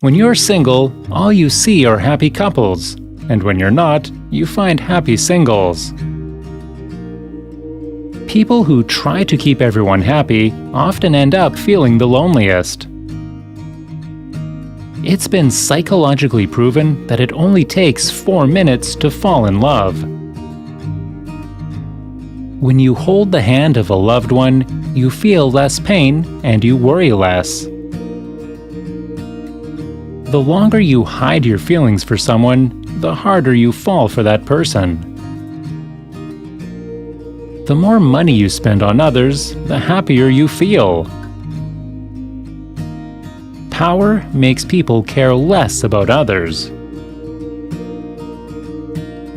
When you're single, all you see are happy couples, and when you're not, you find happy singles. People who try to keep everyone happy often end up feeling the loneliest. It's been psychologically proven that it only takes 4 minutes to fall in love. When you hold the hand of a loved one, you feel less pain and you worry less. The longer you hide your feelings for someone, the harder you fall for that person. The more money you spend on others, the happier you feel. Power makes people care less about others.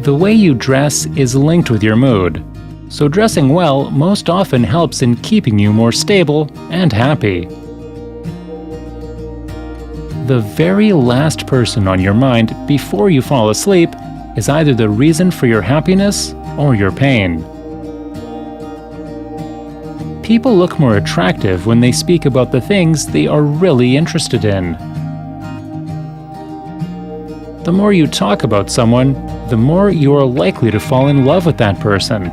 The way you dress is linked with your mood, so dressing well most often helps in keeping you more stable and happy. The very last person on your mind before you fall asleep is either the reason for your happiness or your pain. People look more attractive when they speak about the things they are really interested in. The more you talk about someone, the more you are likely to fall in love with that person.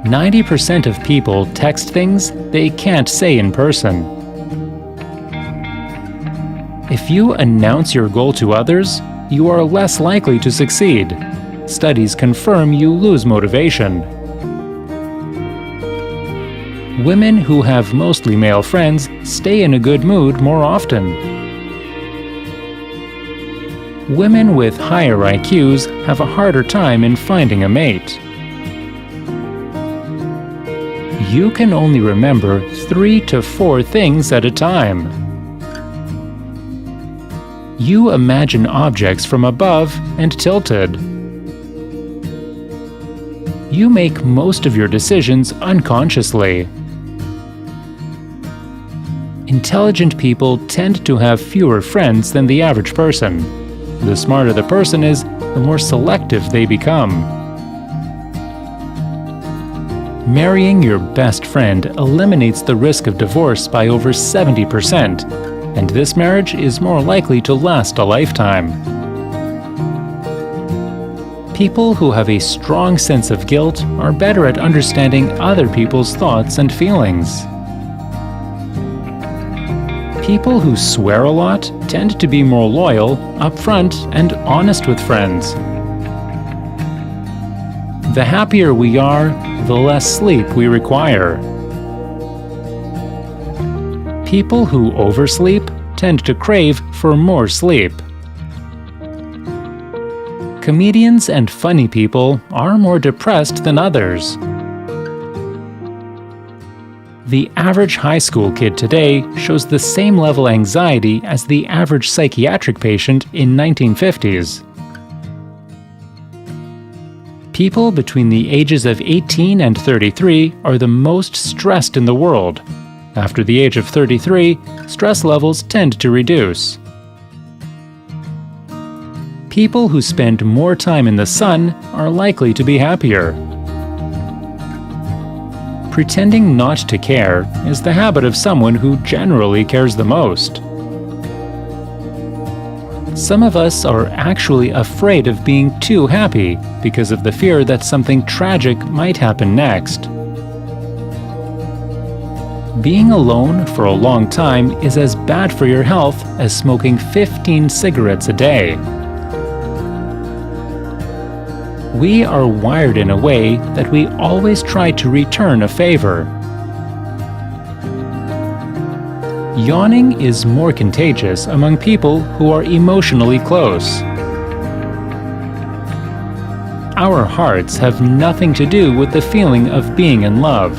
90% of people text things they can't say in person. If you announce your goal to others, you are less likely to succeed. Studies confirm you lose motivation. Women who have mostly male friends stay in a good mood more often. Women with higher IQs have a harder time in finding a mate. You can only remember 3 to 4 things at a time. You imagine objects from above and tilted. You make most of your decisions unconsciously. Intelligent people tend to have fewer friends than the average person. The smarter the person is, the more selective they become. Marrying your best friend eliminates the risk of divorce by over 70%, and this marriage is more likely to last a lifetime. People who have a strong sense of guilt are better at understanding other people's thoughts and feelings. People who swear a lot tend to be more loyal, upfront, and honest with friends. The happier we are, the less sleep we require. People who oversleep tend to crave for more sleep. Comedians and funny people are more depressed than others. The average high school kid today shows the same level of anxiety as the average psychiatric patient in 1950s. People between the ages of 18 and 33 are the most stressed in the world. After the age of 33, stress levels tend to reduce. People who spend more time in the sun are likely to be happier. Pretending not to care is the habit of someone who generally cares the most. Some of us are actually afraid of being too happy because of the fear that something tragic might happen next. Being alone for a long time is as bad for your health as smoking 15 cigarettes a day. We are wired in a way that we always try to return a favor. Yawning is more contagious among people who are emotionally close. Our hearts have nothing to do with the feeling of being in love.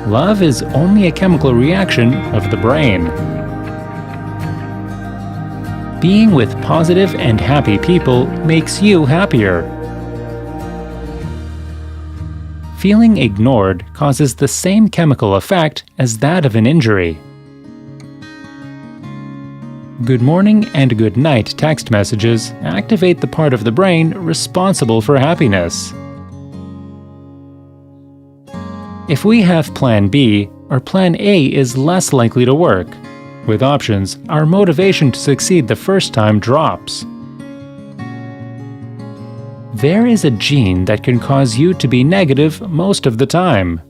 Love is only a chemical reaction of the brain. Being with positive and happy people makes you happier. Feeling ignored causes the same chemical effect as that of an injury. Good morning and good night text messages activate the part of the brain responsible for happiness. If we have Plan B, our Plan A is less likely to work. With options, our motivation to succeed the first time drops. There is a gene that can cause you to be negative most of the time.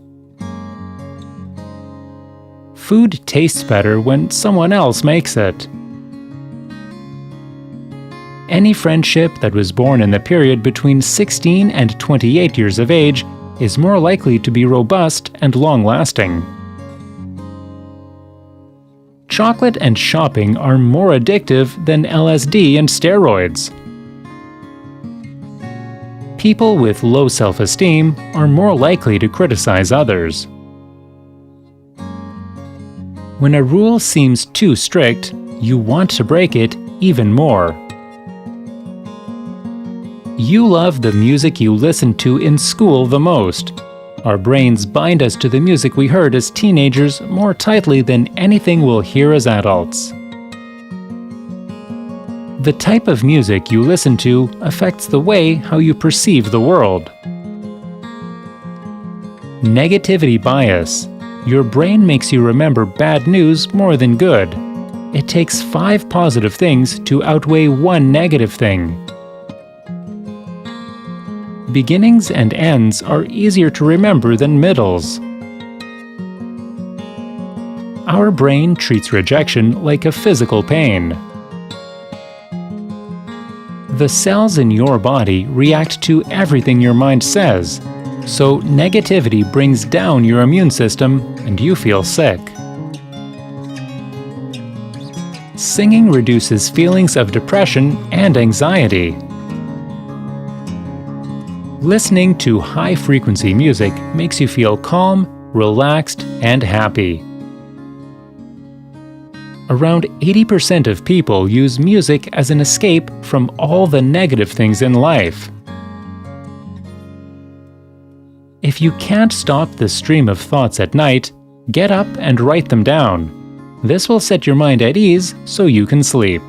Food tastes better when someone else makes it. Any friendship that was born in the period between 16 and 28 years of age is more likely to be robust and long-lasting. Chocolate and shopping are more addictive than LSD and steroids. People with low self-esteem are more likely to criticize others. When a rule seems too strict, you want to break it even more. You love the music you listened to in school the most. Our brains bind us to the music we heard as teenagers more tightly than anything we'll hear as adults. The type of music you listen to affects the way how you perceive the world. Negativity bias. Your brain makes you remember bad news more than good. It takes 5 positive things to outweigh 1 negative thing. Beginnings and ends are easier to remember than middles. Our brain treats rejection like a physical pain. The cells in your body react to everything your mind says, so negativity brings down your immune system and you feel sick. Singing reduces feelings of depression and anxiety. Listening to high-frequency music makes you feel calm, relaxed, and happy. Around 80% of people use music as an escape from all the negative things in life. If you can't stop the stream of thoughts at night, get up and write them down. This will set your mind at ease so you can sleep.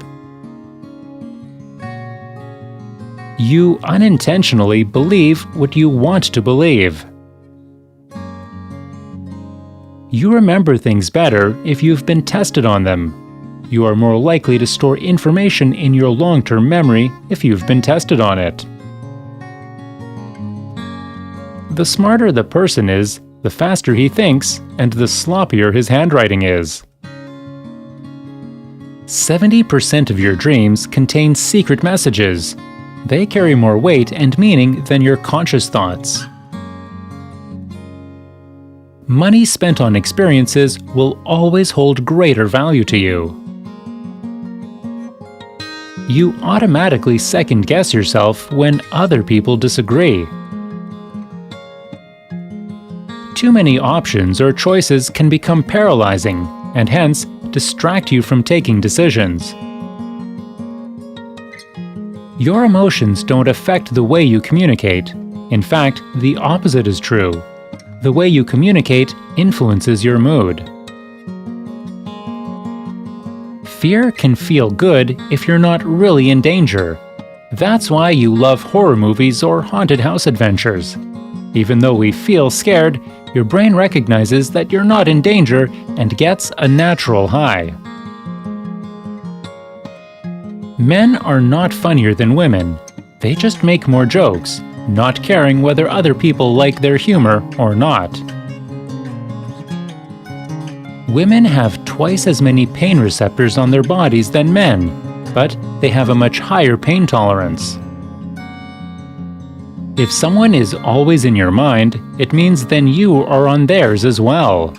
You unintentionally believe what you want to believe. You remember things better if you've been tested on them. You are more likely to store information in your long-term memory if you've been tested on it. The smarter the person is, the faster he thinks, and the sloppier his handwriting is. 70% of your dreams contain secret messages. They carry more weight and meaning than your conscious thoughts. Money spent on experiences will always hold greater value to you. You automatically second-guess yourself when other people disagree. Too many options or choices can become paralyzing, and hence distract you from taking decisions. Your emotions don't affect the way you communicate. In fact, the opposite is true. The way you communicate influences your mood. Fear can feel good if you're not really in danger. That's why you love horror movies or haunted house adventures. Even though we feel scared, your brain recognizes that you're not in danger and gets a natural high. Men are not funnier than women. They just make more jokes, not caring whether other people like their humor or not. Women have twice as many pain receptors on their bodies than men, but they have a much higher pain tolerance. If someone is always in your mind, it means then you are on theirs as well.